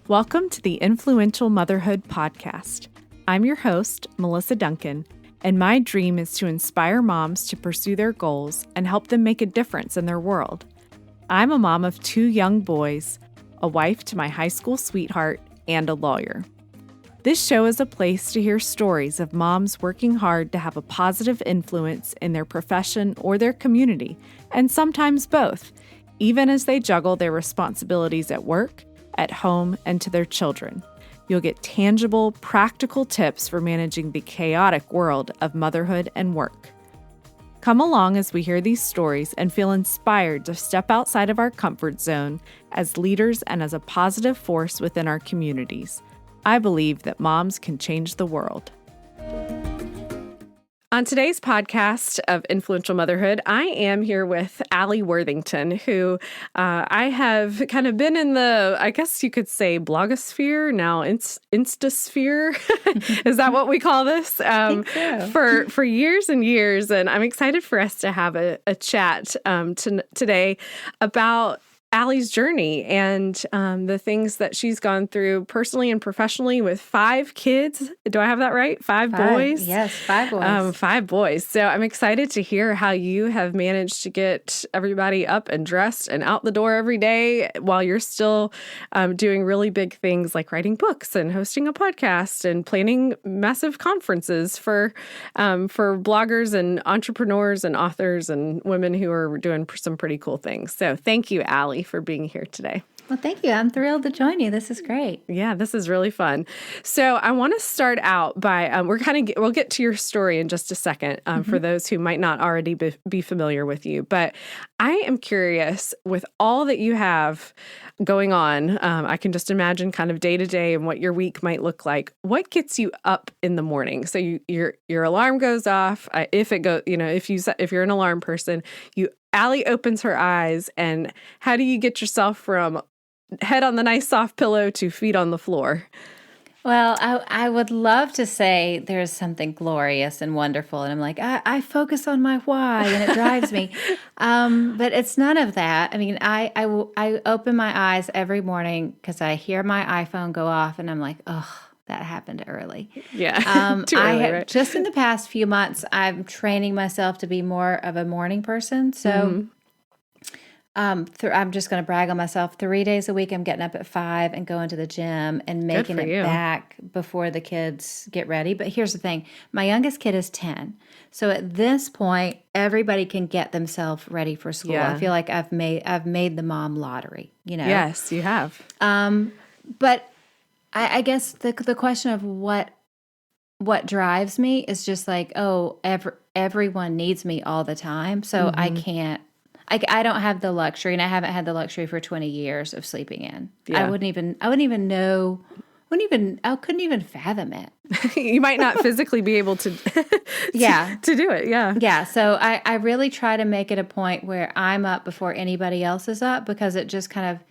Welcome to the Influential Motherhood podcast. I'm your host, Melissa Duncan, and my dream is to inspire moms to pursue their goals and help them make a difference in their world. I'm a mom of 2 young boys, a wife to my high school sweetheart, and a lawyer. This show is a place to hear stories of moms working hard to have a positive influence in their profession or their community, and sometimes both, even as they juggle their responsibilities at work, at home, and to their children. You'll get tangible, practical tips for managing the chaotic world of motherhood and work. Come along as we hear these stories and feel inspired to step outside of our comfort zone as leaders and as a positive force within our communities. I believe that moms can change the world. On today's podcast of Influential Motherhood, I am here with Alli Worthington, who I have kind of been in the, I guess you could say, blogosphere, now Instasphere. Is that what we call this? I think so. For years and years. And I'm excited for us to have a chat today about Alli's journey and the things that she's gone through personally and professionally with 5 kids. Do I have that right? 5 boys? Yes, 5 boys. 5 boys. So I'm excited to hear how you have managed to get everybody up and dressed and out the door every day while you're still doing really big things like writing books and hosting a podcast and planning massive conferences for bloggers and entrepreneurs and authors and women who are doing some pretty cool things. So thank you, Alli, for being here today. Well, thank you. I'm thrilled to join you. This is great. Yeah, this is really fun. So I want to start out by, we'll get to your story in just a second for those who might not already be familiar with you. But I am curious, with all that you have going on, I can just imagine kind of day to day and what your week might look like. What gets you up in the morning? So your alarm goes off. If you're an alarm person, Alli opens her eyes, and how do you get yourself from head on the nice soft pillow to feet on the floor? Well, I would love to say there's something glorious and wonderful, and I'm like, I focus on my why, and it drives me. But it's none of that. I mean, I open my eyes every morning because I hear my iPhone go off, and I'm like, oh, that happened early. Yeah, too early, right? Just in the past few months, I'm training myself to be more of a morning person. So I'm just going to brag on myself. 3 days a week, I'm getting up at 5 and going to the gym and making it back before the kids get ready. But here's the thing. My youngest kid is 10. So at this point, everybody can get themselves ready for school. Yeah. I feel like I've made the mom lottery, you know? Yes, you have. But I guess the question of what drives me is just like, oh, everyone needs me all the time. So I can't. I don't have the luxury, and I haven't had the luxury for 20 years of sleeping in. Yeah. I couldn't even fathom it. You might not physically be able to, to do it. Yeah. Yeah. So I really try to make it a point where I'm up before anybody else is up, because it just kind of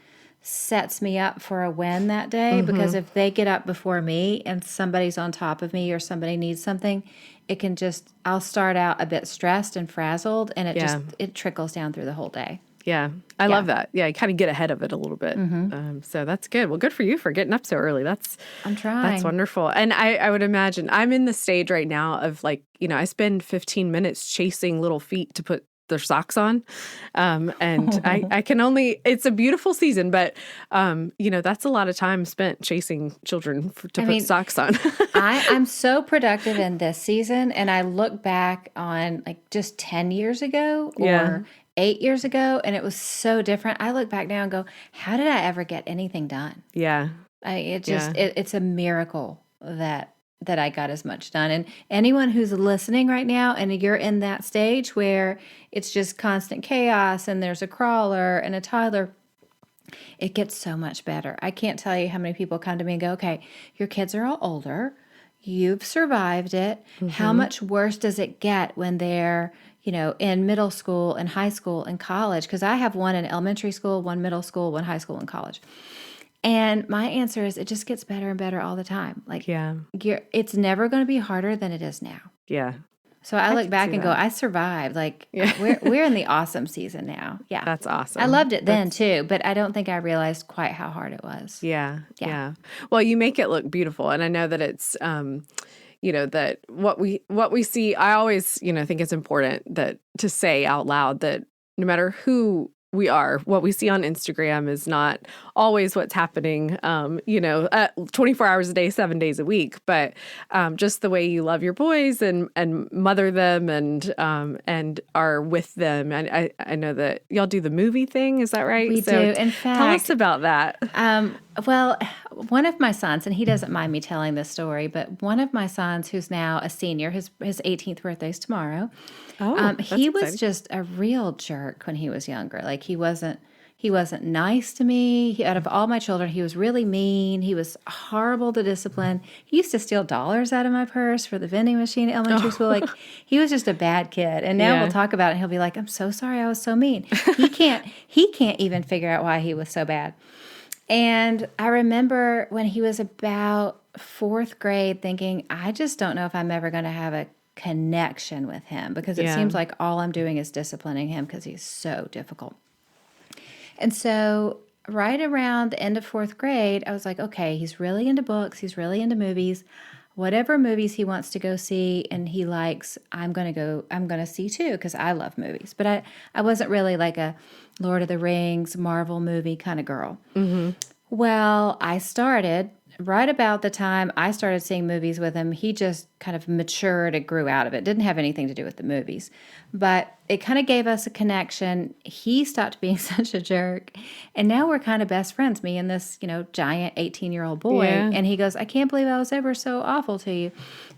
sets me up for a win that day. Because if they get up before me and somebody's on top of me or somebody needs something, I'll start out a bit stressed and frazzled, and it trickles down through the whole day. Yeah. I love that. Yeah. You kind of get ahead of it a little bit. So that's good. Well, good for you for getting up so early. I'm trying. That's wonderful. And I would imagine I'm in the stage right now of I spend 15 minutes chasing little feet to put their socks on. And I can only, it's a beautiful season, but, that's a lot of time spent chasing children to put socks on. I'm so productive in this season. And I look back on like just 10 years ago or 8 years ago, and it was so different. I look back now and go, how did I ever get anything done? Yeah. It's a miracle that I got as much done. And anyone who's listening right now, and you're in that stage where it's just constant chaos and there's a crawler and a toddler, it gets so much better. I can't tell you how many people come to me and go, okay, your kids are all older. You've survived it. How much worse does it get when they're, in middle school and high school and college? Because I have one in elementary school, one middle school, one high school, and college. And my answer is it just gets better and better all the time. Like, it's never going to be harder than it is now. Yeah. So I look can back see and go, that. I survived. Like Yeah. we're in the awesome season now. Yeah. That's awesome. I loved it then too, but I don't think I realized quite how hard it was. Yeah. Yeah. Yeah. Well, you make it look beautiful. And I know that it's, that what we see, I always, think it's important that to say out loud that no matter who we are, what we see on Instagram is not always what's happening, 24 hours a day, 7 days a week, but just the way you love your boys and mother them and are with them. And I know that y'all do the movie thing. Is that right? We do. In fact, tell us about that. Well, one of my sons, and he doesn't mind me telling this story, but one of my sons, who's now a senior, his 18th birthday is tomorrow. He was exciting. just a real jerk when he was younger. Like he wasn't nice to me. Out of all my children, he was really mean. He was horrible to discipline. He used to steal dollars out of my purse for the vending machine at elementary school. Like he was just a bad kid. And now we'll talk about it and he'll be like, I'm so sorry I was so mean. He can't even figure out why he was so bad. And I remember when he was about 4th grade thinking, I just don't know if I'm ever going to have a connection with him because it seems like all I'm doing is disciplining him because he's so difficult. And so right around the end of 4th grade, I was like, okay, he's really into books. He's really into movies. Whatever movies he wants to go see and he likes, I'm going to see too because I love movies. But I wasn't really like a Lord of the Rings, Marvel movie kind of girl. Mm-hmm. Well, I started right about the time I started seeing movies with him. He just kind of matured and grew out of it. Didn't have anything to do with the movies, but it kind of gave us a connection. He stopped being such a jerk, and now we're kind of best friends, me and this, giant 18-year-old boy. Yeah. And he goes, I can't believe I was ever so awful to you.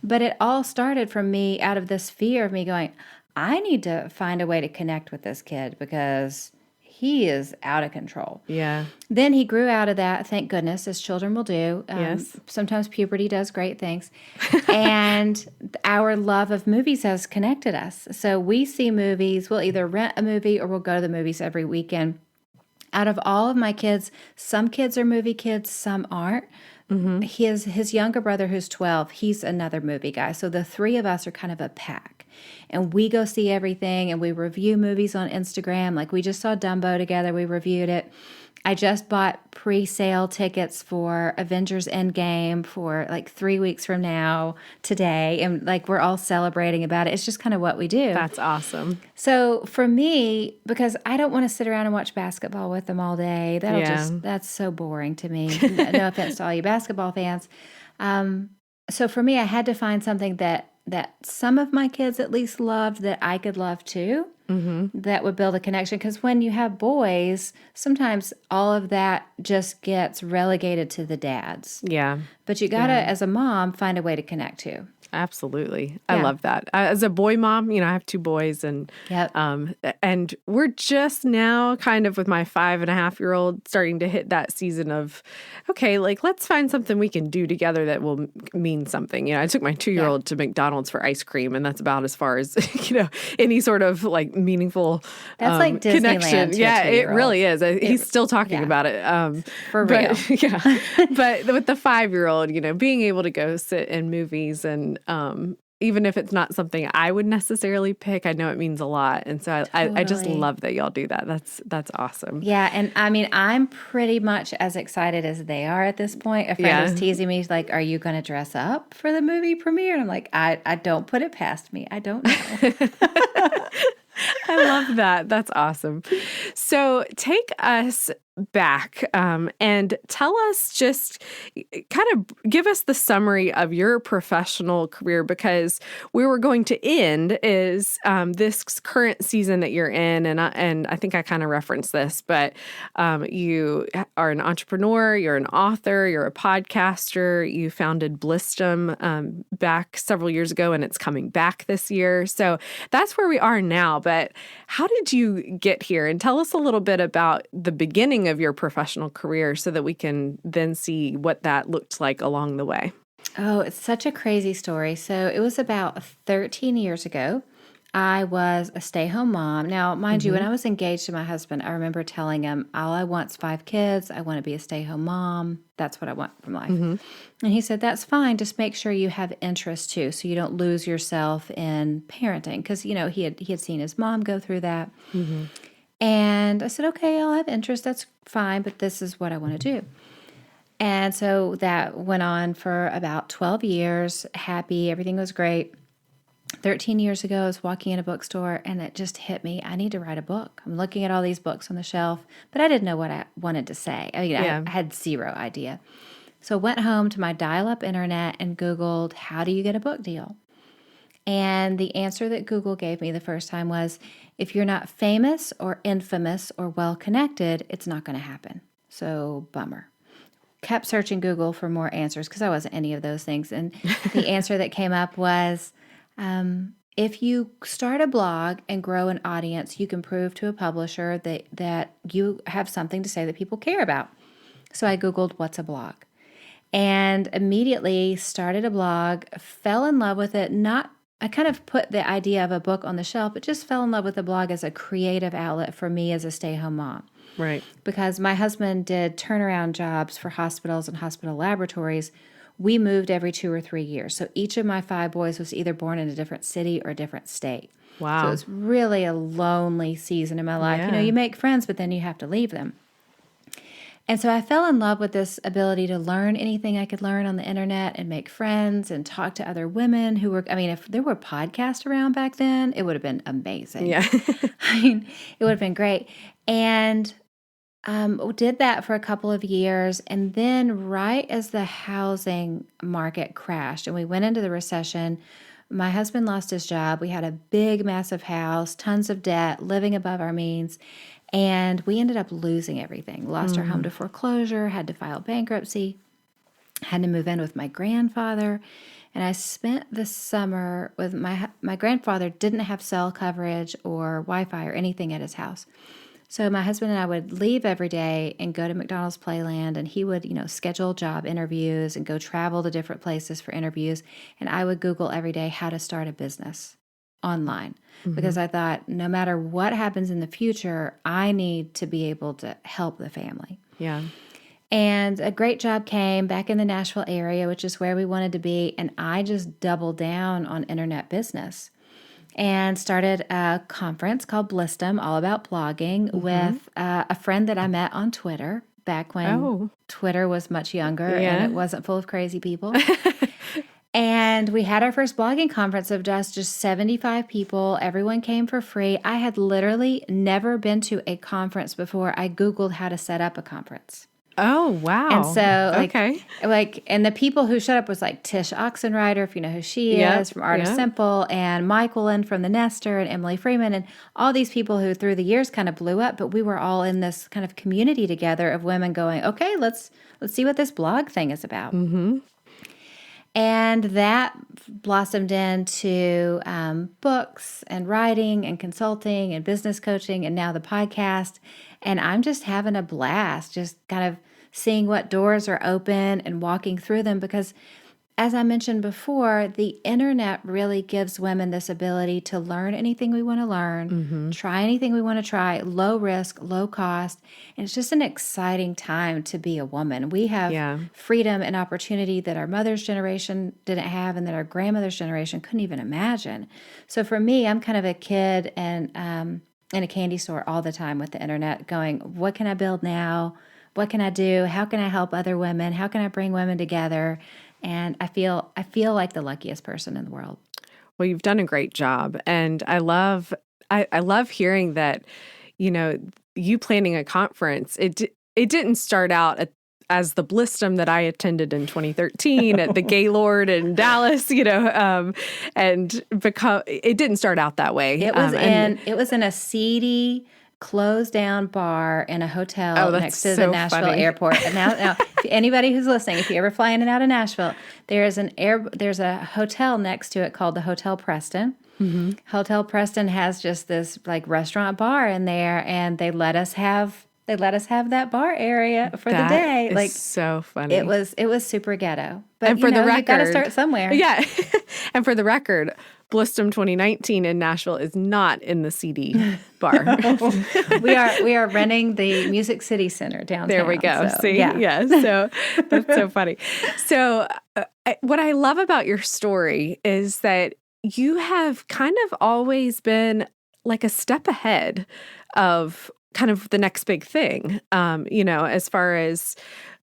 But it all started from me out of this fear of me going, I need to find a way to connect with this kid because he is out of control. Yeah. Then he grew out of that, thank goodness, as children will do. Yes. Sometimes puberty does great things. And our love of movies has connected us. So we see movies. We'll either rent a movie or we'll go to the movies every weekend. Out of all of my kids, some kids are movie kids, some aren't. Mm-hmm. His younger brother, who's 12, he's another movie guy. So the three of us are kind of a pack. And we go see everything and we review movies on Instagram. Like we just saw Dumbo together. We reviewed it. I just bought pre-sale tickets for Avengers Endgame for like 3 weeks from now today. And like we're all celebrating about it. It's just kind of what we do. That's awesome. So for me, because I don't want to sit around and watch basketball with them all day, that's so boring to me. No offense to all you basketball fans. So for me, I had to find something that some of my kids at least loved that I could love too, that would build a connection. Because when you have boys, sometimes all of that just gets relegated to the dads. Yeah. But you got to, as a mom, find a way to connect to. Absolutely. I love that. As a boy mom, I have 2 boys and we're just now kind of with my 5.5-year-old starting to hit that season of, okay, like let's find something we can do together that will mean something. I took my 2-year-old to McDonald's for ice cream and that's about as far as, any sort of like meaningful that's like Disneyland connection. Yeah, it really is. He's still talking about it. For real. But with the 5-year-old, being able to go sit in movies and even if it's not something I would necessarily pick, I know it means a lot. And so I just love that y'all do that. That's awesome. Yeah. And I mean, I'm pretty much as excited as they are at this point. A friend was teasing me, like, are you going to dress up for the movie premiere? And I'm like, I don't put it past me. I don't know. I love that. That's awesome. So take us back and tell us, just kind of give us the summary of your professional career, because where we're going to end is this current season that you're in. And I think I kind of referenced this, but you are an entrepreneur, you're an author, you're a podcaster, you founded Blissdom back several years ago, and it's coming back this year. So that's where we are now. But how did you get here? And tell us a little bit about the beginning of your professional career so that we can then see what that looked like along the way. Oh, it's such a crazy story. So it was about 13 years ago. I was a stay-home mom. Now, mind you, when I was engaged to my husband, I remember telling him, all I want's 5 kids. I want to be a stay-home mom. That's what I want from life. And he said, that's fine. Just make sure you have interest too, so you don't lose yourself in parenting. Because, he had seen his mom go through that. And I said, okay, I'll have interest. That's fine, but this is what I want to do. And so that went on for about 12 years, happy. Everything was great. 13 years ago, I was walking in a bookstore and it just hit me. I need to write a book. I'm looking at all these books on the shelf, but I didn't know what I wanted to say. I mean, I had zero idea. So I went home to my dial-up internet and Googled, how do you get a book deal? And the answer that Google gave me the first time was, if you're not famous or infamous or well-connected, it's not going to happen. So bummer. Kept searching Google for more answers because I wasn't any of those things. And the answer that came up was, if you start a blog and grow an audience, you can prove to a publisher that you have something to say that people care about. So I Googled, what's a blog? And immediately started a blog, fell in love with it. I kind of put the idea of a book on the shelf, but just fell in love with the blog as a creative outlet for me as a stay-home mom. Right. Because my husband did turnaround jobs for hospitals and hospital laboratories. We moved every 2 or 3 years. So each of my 5 boys was either born in a different city or a different state. Wow. So it was really a lonely season in my life. Yeah. You make friends, but then you have to leave them. And so I fell in love with this ability to learn anything I could learn on the internet and make friends and talk to other women who were, if there were podcasts around back then, it would have been amazing. Yeah. It would have been great. And did that for a couple of years. And then right as the housing market crashed and we went into the recession, my husband lost his job. We had a big, massive house, tons of debt, living above our means. And we ended up losing everything. Lost our home to foreclosure, had to file bankruptcy, had to move in with my grandfather. And I spent the summer with my grandfather didn't have cell coverage or Wi-Fi or anything at his house. So my husband and I would leave every day and go to McDonald's Playland, and he would, schedule job interviews and go travel to different places for interviews. And I would Google every day how to start a business online because I thought no matter what happens in the future, I need to be able to help the family. Yeah. And a great job came back in the Nashville area, which is where we wanted to be. And I just doubled down on internet business and started a conference called Blissdom, all about blogging, with a friend that I met on Twitter back when Twitter was much younger and it wasn't full of crazy people. And we had our first blogging conference of just 75 people. Everyone came for free. I had literally never been to a conference before. I Googled how to set up a conference. Oh, wow. And so, and the people who showed up was like Tish Oxenreider, if you know who she is, from Art of Simple, and Mike Willen from The Nester, and Emily Freeman, and all these people who through the years kind of blew up, but we were all in this kind of community together of women going, okay, let's see what this blog thing is about. Mm-hmm. And that blossomed into books and writing and consulting and business coaching and now the podcast. And I'm just having a blast, just kind of seeing what doors are open and walking through them because, as I mentioned before, the internet really gives women this ability to learn anything we want to learn, try anything we want to try, low risk, low cost. And it's just an exciting time to be a woman. We have freedom and opportunity that our mother's generation didn't have and that our grandmother's generation couldn't even imagine. So for me, I'm kind of a kid and in a candy store all the time with the internet going, what can I build now? What can I do? How can I help other women? How can I bring women together? And I feel like the luckiest person in the world. Well, you've done a great job. And I love hearing that, you planning a conference, it didn't start out as the Blissdom that I attended in 2013 at the Gaylord in Dallas, and it didn't start out that way. It was in a seedy, closed down bar in a hotel next to the Nashville airport. And now anybody who's listening, if you ever fly in and out of Nashville, there's a hotel next to it called the Hotel Preston. Mm-hmm. Hotel Preston has just this like restaurant bar in there, and they let us have They let us have that bar area for the That day. is Like, so funny. it was super ghetto. But And for the you got to record, start somewhere. yeah. And for the record, Blissdom 2019 in Nashville is not in the CD bar. We are renting the Music City Center downtown. There we go. So, See? Yeah. So that's so funny. So what I love about your story is that you have kind of always been like a step ahead of kind of the next big thing, as far as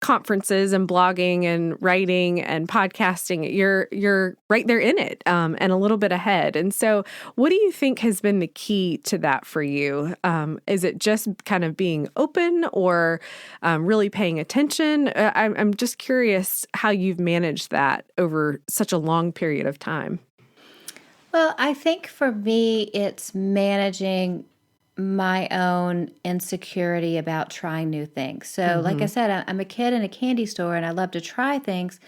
conferences and blogging and writing and podcasting. You're right there in it, and a little bit ahead. And so what do you think has been the key to that for you? Is it just kind of being open, or really paying attention? I'm just curious how you've managed that over such a long period of time. Well, I think for me, it's managing my own insecurity about trying new things. So, like I said, I'm a kid in a candy store and I love to try things.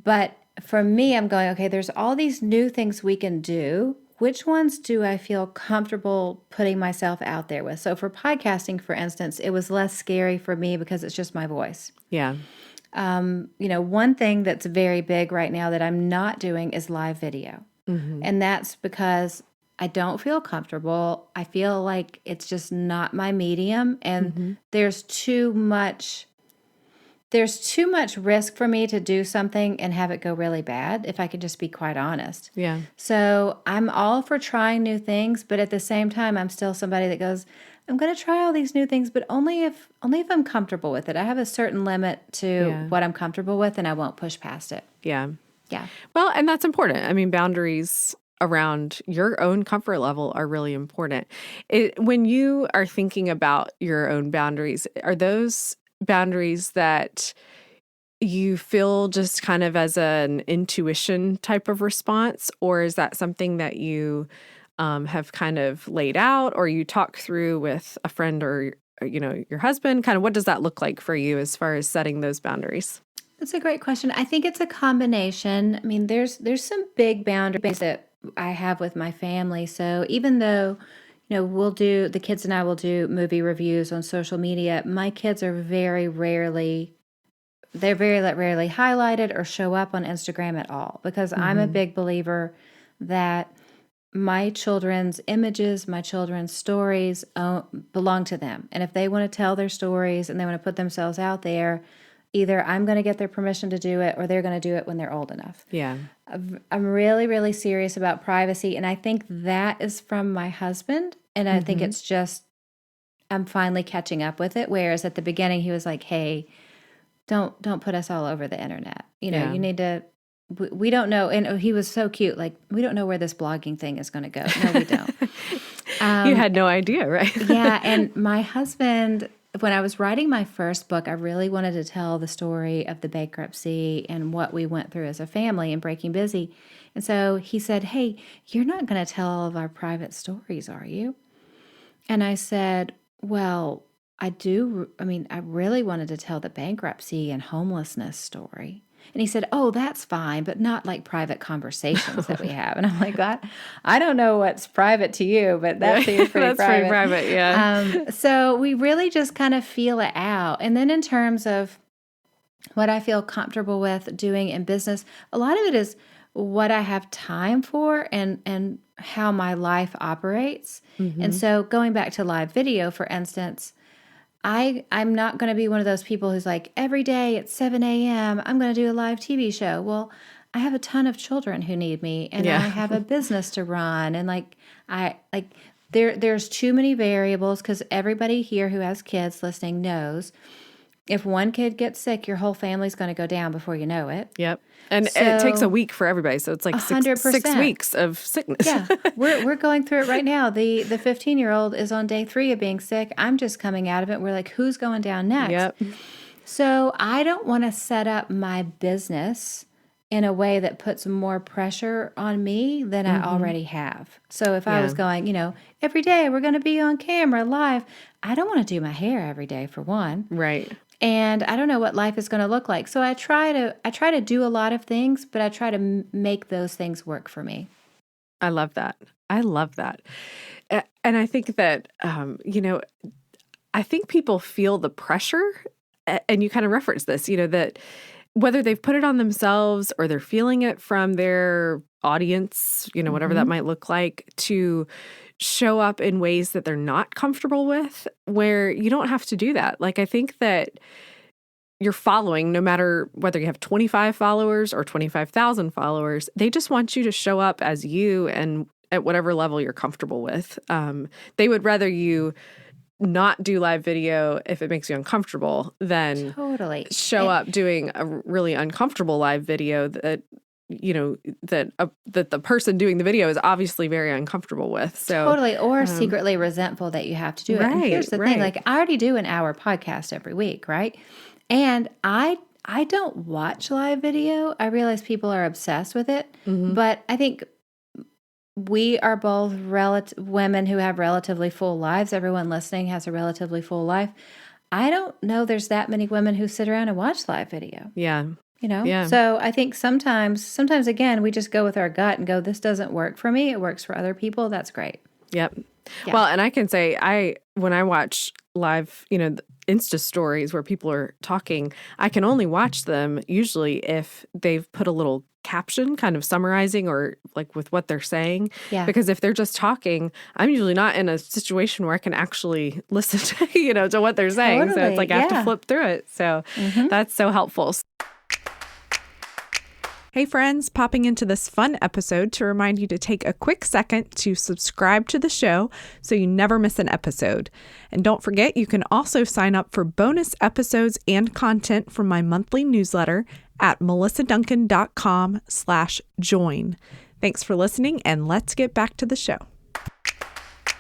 But for me, I'm going, okay, there's all these new things we can do. Which ones do I feel comfortable putting myself out there with? So, for podcasting, for instance, it was less scary for me because it's just my voice. Yeah. One thing that's very big right now that I'm not doing is live video. And that's because I don't feel comfortable. I feel like it's just not my medium, and there's too much risk for me to do something and have it go really bad, if I could just be quite honest. Yeah. So I'm all for trying new things, but at the same time, I'm still somebody that goes, I'm going to try all these new things, but only if I'm comfortable with it. I have a certain limit to what I'm comfortable with, and I won't push past it. Yeah. Yeah. Well, and that's important. I mean, boundaries around your own comfort level are really important. When you are thinking about your own boundaries, are those boundaries that you feel just kind of as an intuition type of response, or is that something that you have kind of laid out, or you talk through with a friend or your husband? Kind of what does that look like for you as far as setting those boundaries? That's a great question. I think it's a combination. I mean, there's some big boundaries that I have with my family. So even though, the kids and I will do movie reviews on social media, my kids are very rarely highlighted or show up on Instagram at all, because I'm a big believer that my children's images, my children's stories belong to them. And if they want to tell their stories and they want to put themselves out there, either I'm going to get their permission to do it, or they're going to do it when they're old enough. Yeah. I'm really, really serious about privacy. And I think that is from my husband. And I think it's just, I'm finally catching up with it. Whereas at the beginning, he was like, hey, don't put us all over the internet. You need to, we don't know. And he was so cute. Like, we don't know where this blogging thing is going to go. No, we don't. You had no idea, right? Yeah. And my husband, when I was writing my first book, I really wanted to tell the story of the bankruptcy and what we went through as a family and breaking busy. And so he said, hey, you're not going to tell all of our private stories, are you? And I said, well, I do. I mean, I really wanted to tell the bankruptcy and homelessness story. And he said, oh, that's fine, but not like private conversations that we have. And I'm like, God, I don't know what's private to you, but that seems pretty That's private. pretty private, yeah. So we really just kind of feel it out. And then in terms of what I feel comfortable with doing in business, a lot of it is what I have time for and how my life operates. And so going back to live video, for instance, I'm not going to be one of those people who's like, every day at 7 a.m., I'm going to do a live TV show. Well, I have a ton of children who need me, and I have a business to run. And there's too many variables, because everybody here who has kids listening knows if one kid gets sick, your whole family's going to go down before you know it. Yep. And it takes a week for everybody. So it's like 6 weeks of sickness. Yeah. We're going through it right now. The 15-year-old is on day 3 of being sick. I'm just coming out of it. We're like, who's going down next? Yep. So I don't want to set up my business in a way that puts more pressure on me than I already have. So if I was going, every day we're going to be on camera live, I don't want to do my hair every day, for one. Right. And I don't know what life is going to look like. So I try to do a lot of things, but I try to make those things work for me. I love that. And I think that, I think people feel the pressure, and you kind of reference this, that whether they've put it on themselves or they're feeling it from their audience, whatever that might look like, to show up in ways that they're not comfortable with, where you don't have to do that. Like, I think that your following, no matter whether you have 25 followers or 25,000 followers, they just want you to show up as you and at whatever level you're comfortable with. They would rather you not do live video if it makes you uncomfortable than Totally show up doing a really uncomfortable live video that that the person doing the video is obviously very uncomfortable with. So totally, or secretly resentful that you have to do it. And here's the thing, like, I already do an hour podcast every week, right? And I don't watch live video. I realize people are obsessed with it, but I think we are both women who have relatively full lives. Everyone listening has a relatively full life. I don't know there's that many women who sit around and watch live video. Yeah. Yeah. So I think sometimes again, we just go with our gut and go, this doesn't work for me. It works for other people. That's great. Yep. Yeah. Well, and I can say when I watch live, Insta stories where people are talking, I can only watch them usually if they've put a little caption kind of summarizing or like with what they're saying. Yeah. Because if they're just talking, I'm usually not in a situation where I can actually listen to, to what they're saying. Totally. So it's like I have to flip through it. So that's so helpful. Hey friends, popping into this fun episode to remind you to take a quick second to subscribe to the show so you never miss an episode. And don't forget, you can also sign up for bonus episodes and content from my monthly newsletter at melissaduncan.com/join. Thanks for listening, and let's get back to the show.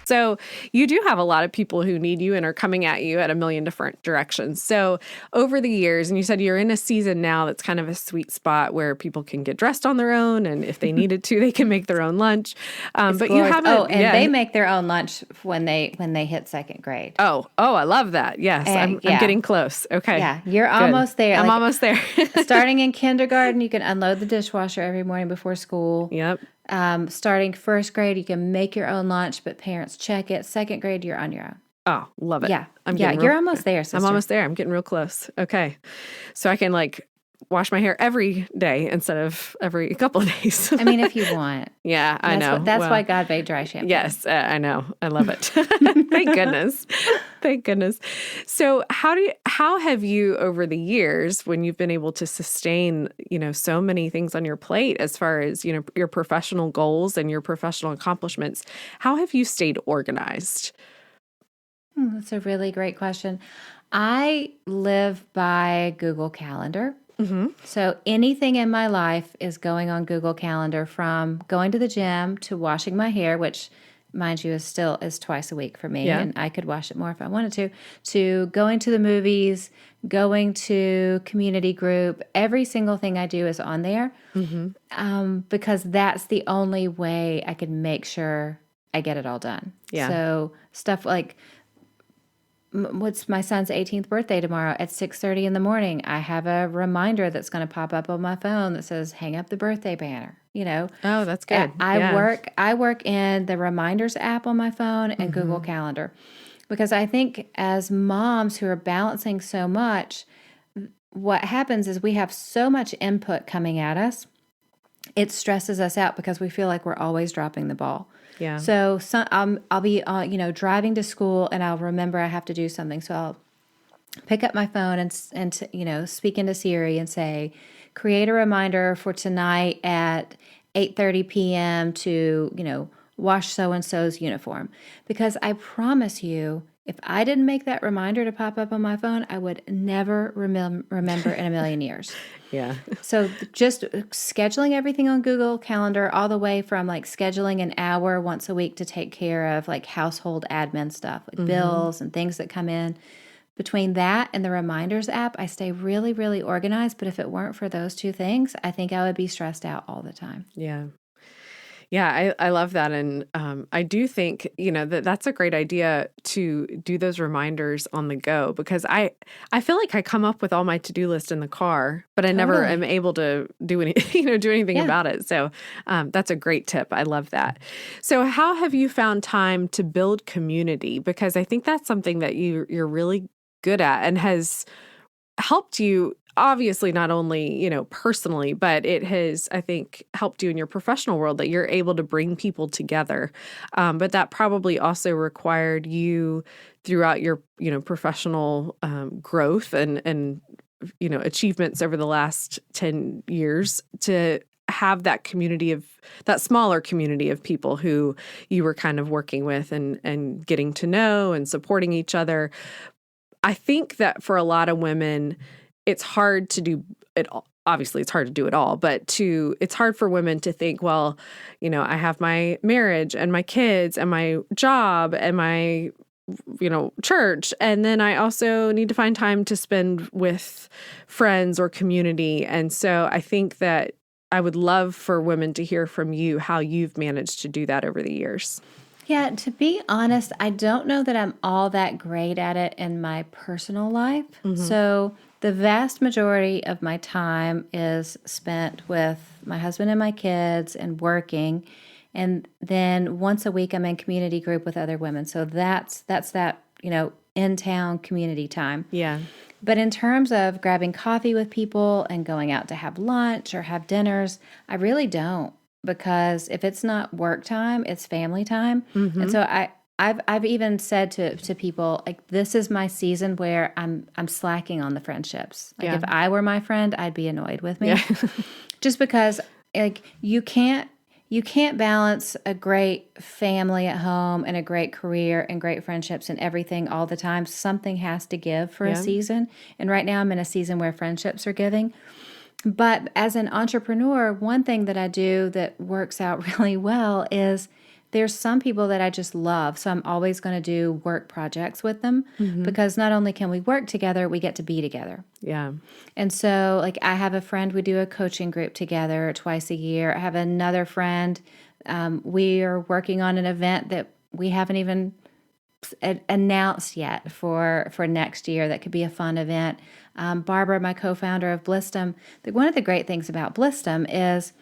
So you do have a lot of people who need you and are coming at you at a million different directions. So over the years, and you said you're in a season now that's kind of a sweet spot where people can get dressed on their own, and if they needed to, they can make their own lunch. But glorious. You haven't. They make their own lunch when they hit second grade. Oh, I love that. Yes, I'm getting close. Okay. Yeah, you're almost there. I'm almost there. Starting in kindergarten, you can unload the dishwasher every morning before school. Yep. Starting first grade, you can make your own lunch, but parents check it. Second grade, you're on your own. Oh, love it. Yeah. You're almost there, sister. I'm almost there. I'm getting real close. Okay. So I can wash my hair every day instead of every couple of days. I mean, if you want. Yeah, I know. That's why God made dry shampoo. Yes, I know. I love it. Thank goodness. Thank goodness. So how have you over the years, when you've been able to sustain, so many things on your plate as far as, your professional goals and your professional accomplishments, how have you stayed organized? That's a really great question. I live by Google Calendar. Mm-hmm. So anything in my life is going on Google Calendar, from going to the gym to washing my hair, which, mind you, is twice a week for me, and I could wash it more if I wanted to going to the movies, going to community group. Every single thing I do is on there, because that's the only way I can make sure I get it all done. Yeah. So stuff like, what's my son's 18th birthday tomorrow at 6:30 in the morning. I have a reminder that's going to pop up on my phone that says, hang up the birthday banner, Oh, that's good. I work in the reminders app on my phone and Google Calendar, because I think as moms who are balancing so much, what happens is we have so much input coming at us. It stresses us out because we feel like we're always dropping the ball. Yeah. So I'll be, driving to school, and I'll remember I have to do something. So I'll pick up my phone and speak into Siri and say, create a reminder for tonight at 8:30 p.m. to, wash so-and-so's uniform. Because I promise you, if I didn't make that reminder to pop up on my phone, I would never remember in a million years. Yeah. So just scheduling everything on Google Calendar, all the way from scheduling an hour once a week to take care of household admin stuff, like bills and things that come in. Between that and the reminders app, I stay really, really organized. But if it weren't for those two things, I think I would be stressed out all the time. Yeah. Yeah, I love that. And I do think, that's a great idea to do those reminders on the go, because I feel like I come up with all my to-do list in the car, but I never am Totally. able to do do anything Yeah. about it. So that's a great tip. I love that. So how have you found time to build community? Because I think that's something that you're really good at and has helped you, obviously, not only, personally, but it has, I think, helped you in your professional world, that you're able to bring people together. But that probably also required you throughout your, professional growth and achievements over the last 10 years to have that smaller community of people who you were kind of working with and getting to know and supporting each other. I think that for a lot of women, it's hard to do it all. Obviously, it's hard to do it all, but it's hard for women to think, well, I have my marriage and my kids and my job and my, church. And then I also need to find time to spend with friends or community. And so I think that I would love for women to hear from you how you've managed to do that over the years. Yeah, to be honest, I don't know that I'm all that great at it in my personal life. So the vast majority of my time is spent with my husband and my kids and working. And then once a week, I'm in community group with other women. So that's that, in town community time. Yeah. But in terms of grabbing coffee with people and going out to have lunch or have dinners, I really don't. Because if it's not work time, it's family time. And so I've even said to people, like, this is my season where I'm slacking on the friendships. Like, if I were my friend, I'd be annoyed with me. Just because, like, you can't balance a great family at home and a great career and great friendships and everything all the time. Something has to give for a season. And right now I'm in a season where friendships are giving. But as an entrepreneur, one thing that I do that works out really well is there's some people that I just love. So I'm always going to do work projects with them because not only can we work together, we get to be together. Yeah. And so, like, I have a friend, we do a coaching group together twice a year. I have another friend, we are working on an event that we haven't even announced yet for next year. That could be a fun event. Barbara, my co-founder of Blissdom, one of the great things about Blissdom is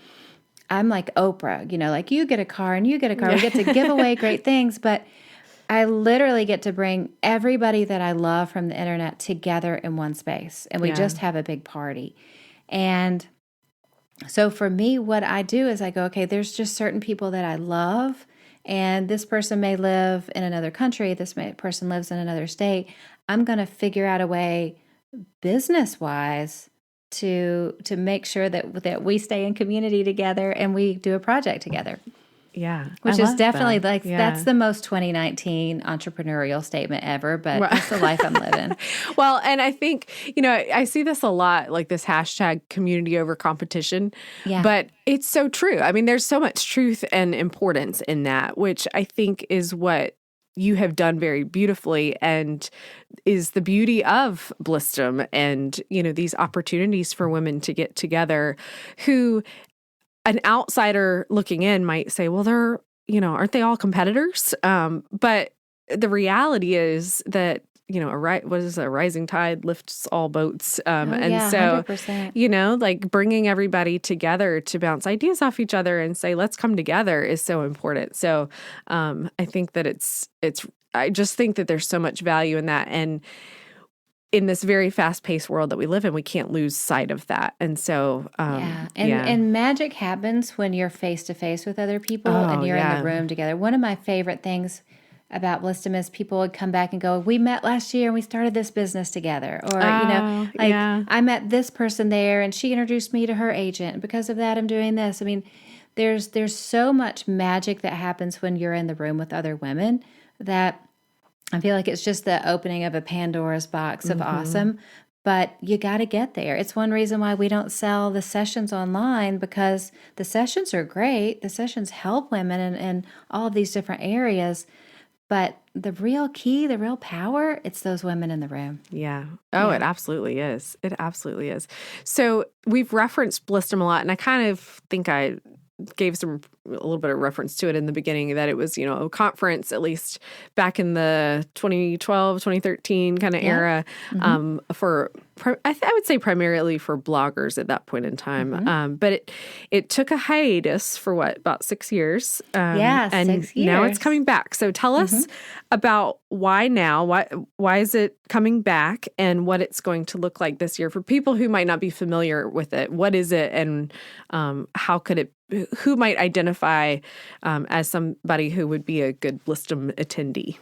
I'm like Oprah, like, you get a car and you get a car. We get to give away great things, but I literally get to bring everybody that I love from the internet together in one space, and we just have a big party. And so for me, what I do is I go, okay, there's just certain people that I love, and this person may live in another country, person lives in another state. I'm going to figure out a way business-wise to make sure that we stay in community together and we do a project together. Yeah. Which is definitely that's the most 2019 entrepreneurial statement ever, but that's the life I'm living. Well, and I think, I see this a lot, like this hashtag community over competition, but it's so true. I mean, there's so much truth and importance in that, which I think is what you have done very beautifully and is the beauty of Blissdom and, these opportunities for women to get together who an outsider looking in might say, well, they're, aren't they all competitors? But the reality is that, a rising tide lifts all boats. And so, 100%. Like bringing everybody together to bounce ideas off each other and say, let's come together is so important. So I think that I just think that there's so much value in that. And in this very fast-paced world that we live in, we can't lose sight of that. And so, and magic happens when you're face-to-face with other people and you're in the room together. One of my favorite things about Blissdom is people would come back and go, we met last year and we started this business together. Or, I met this person there and she introduced me to her agent. And because of that, I'm doing this. I mean, there's so much magic that happens when you're in the room with other women that I feel like it's just the opening of a Pandora's box of awesome, but you got to get there. It's one reason why we don't sell the sessions online, because the sessions are great. The sessions help women in all of these different areas, but the real key, the real power, it's those women in the room. Yeah. Oh, it absolutely is. It absolutely is. So we've referenced Blissdom a lot, and I kind of think I gave some a little bit of reference to it in the beginning, that it was, a conference, at least back in the 2012, 2013 kind of era, I would say primarily for bloggers at that point in time. But it took a hiatus for about 6 years. And 6 years. Now it's coming back. So tell us about why now, why is it coming back, and what it's going to look like this year for people who might not be familiar with it. What is it, and who might identify as somebody who would be a good Blissdom attendee?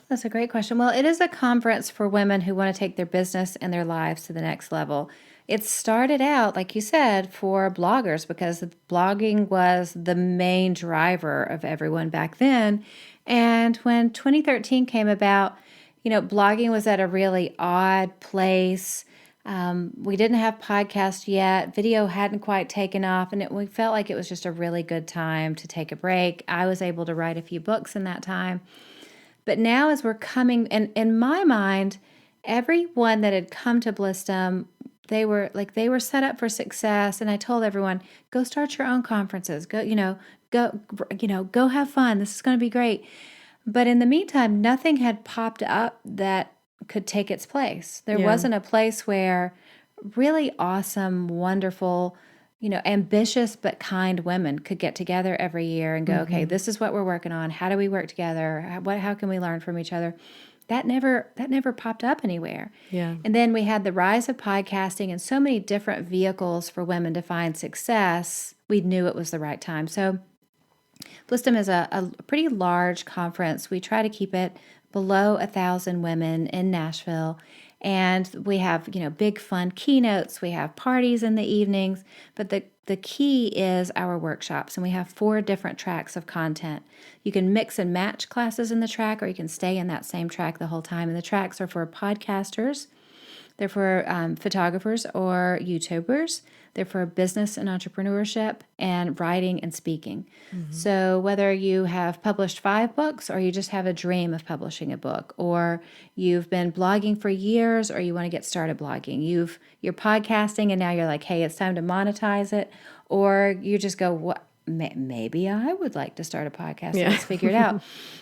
That's a great question. Well, it is a conference for women who want to take their business and their lives to the next level. It started out, like you said, for bloggers, because blogging was the main driver of everyone back then. And when 2013 came about, blogging was at a really odd place. We didn't have podcasts yet. Video hadn't quite taken off, and we felt like it was just a really good time to take a break. I was able to write a few books in that time. But now as we're coming, and in my mind, everyone that had come to Blissdom, they were set up for success. And I told everyone, go start your own conferences. Go have fun. This is going to be great. But in the meantime, nothing had popped up that could take its place. There wasn't a place where really awesome, wonderful, ambitious but kind women could get together every year and go, okay, this is what we're working on. How do we work together? How can we learn from each other? That never popped up anywhere. Yeah. And then we had the rise of podcasting and so many different vehicles for women to find success. We knew it was the right time. So Blissdom is a pretty large conference. We try to keep it below 1,000 women in Nashville. And we have, big fun keynotes. We have parties in the evenings. But the key is our workshops. And we have 4 different tracks of content. You can mix and match classes in the track, or you can stay in that same track the whole time. And the tracks are for podcasters. They're for photographers or YouTubers. They're for business and entrepreneurship and writing and speaking. So whether you have published 5 books, or you just have a dream of publishing a book, or you've been blogging for years, or you want to get started blogging, you're podcasting and now you're like, hey, it's time to monetize it, or you just go, what? Maybe I would like to start a podcast. Let's figure it out.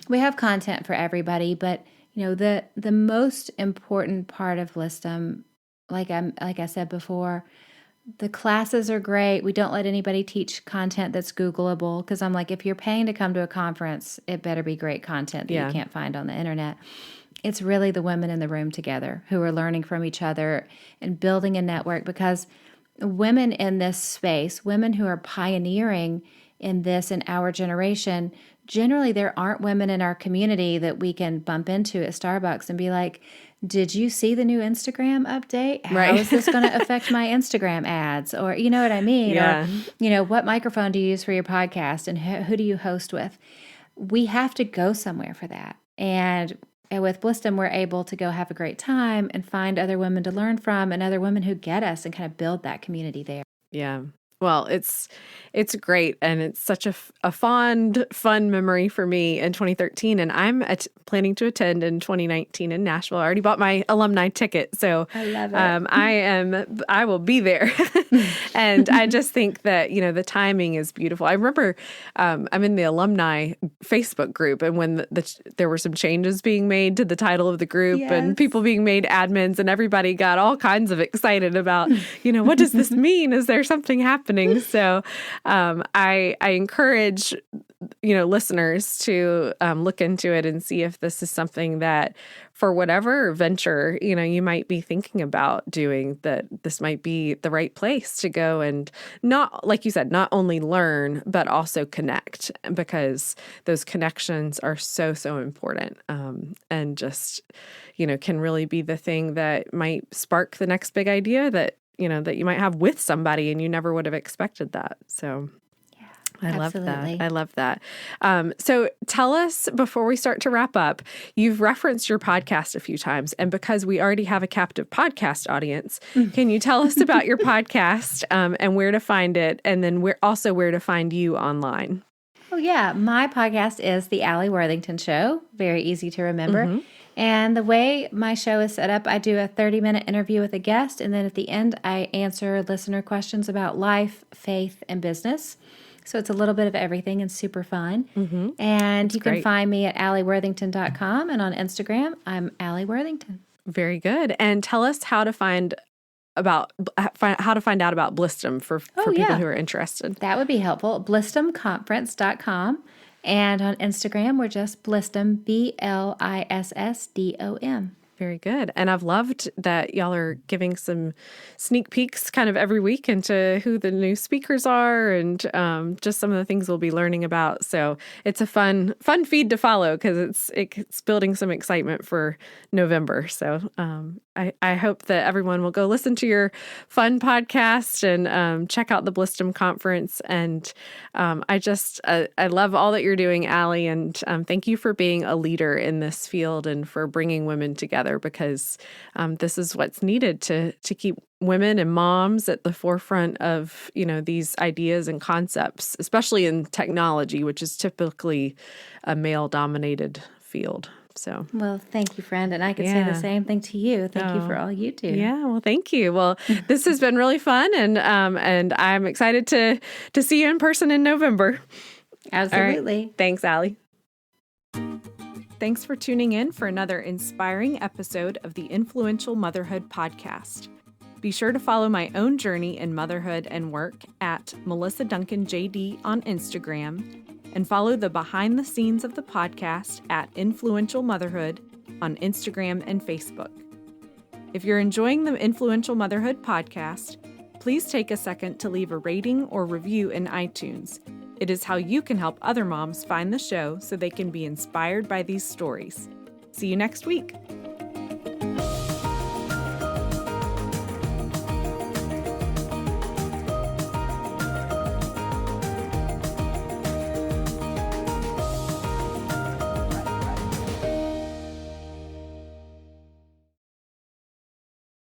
We have content for everybody, but the most important part of Blissdom, like I said before, the classes are great. We don't let anybody teach content that's Googleable, because I'm like, if you're paying to come to a conference, it better be great content that you can't find on the internet. It's really the women in the room together who are learning from each other and building a network, because women in this space, women who are pioneering in this in our generation, generally there aren't women in our community that we can bump into at Starbucks and be like, did you see the new Instagram update? How is this going to affect my Instagram ads? Or, you know what I mean? Yeah. Or, what microphone do you use for your podcast, and who do you host with? We have to go somewhere for that. And with Blissdom, we're able to go have a great time and find other women to learn from, and other women who get us, and kind of build that community there. Yeah. Well, it's great, and it's such a fond, fun memory for me in 2013, and I'm planning to attend in 2019 in Nashville. I already bought my alumni ticket, so I love it. I will be there, and I just think that the timing is beautiful. I remember I'm in the alumni Facebook group, and when there were some changes being made to the title of the group, and people being made admins, and everybody got all kinds of excited about what does this mean? Is there something happening? So I encourage listeners to look into it and see if this is something that, for whatever venture you might be thinking about doing, that this might be the right place to go, and not, like you said, not only learn but also connect, because those connections are so important, and just can really be the thing that might spark the next big idea that that you might have with somebody, and you never would have expected that. So I love that. So tell us, before we start to wrap up, you've referenced your podcast a few times, and because we already have a captive podcast audience, can you tell us about your podcast, and where to find it, and then where to find you online? Oh yeah, my podcast is the Alli Worthington Show. Very easy to remember. And the way my show is set up, I do a 30-minute interview with a guest, and then at the end, I answer listener questions about life, faith, and business. So it's a little bit of everything and super fun. Mm-hmm. And That's you can great. find me at alliworthington.com, and on Instagram, I'm Alli Worthington. Very good. And tell us how to find out about Blissdom for people who are interested. That would be helpful. Blissdomconference.com. And on Instagram, we're just Blissdom, BLISSDOM. Very good. And I've loved that y'all are giving some sneak peeks kind of every week into who the new speakers are and just some of the things we'll be learning about. So it's a fun feed to follow because it's building some excitement for November. So I hope that everyone will go listen to your fun podcast and check out the Blissdom Conference. And I love all that you're doing, Alli, and thank you for being a leader in this field and for bringing women together, because this is what's needed to keep women and moms at the forefront of, these ideas and concepts, especially in technology, which is typically a male-dominated field. So, well, thank you, friend. And I could say the same thing to you. Thank you for all you do. Yeah, well, thank you. Well, this has been really fun, and I'm excited to see you in person in November. Absolutely. Right. Thanks, Alli. Thanks for tuning in for another inspiring episode of the Influential Motherhood podcast. Be sure to follow my own journey in motherhood and work at Melissa Duncan JD on Instagram, and follow the behind the scenes of the podcast at Influential Motherhood on Instagram and Facebook. If you're enjoying the Influential Motherhood podcast, please take a second to leave a rating or review in iTunes. It is how you can help other moms find the show so they can be inspired by these stories. See you next week.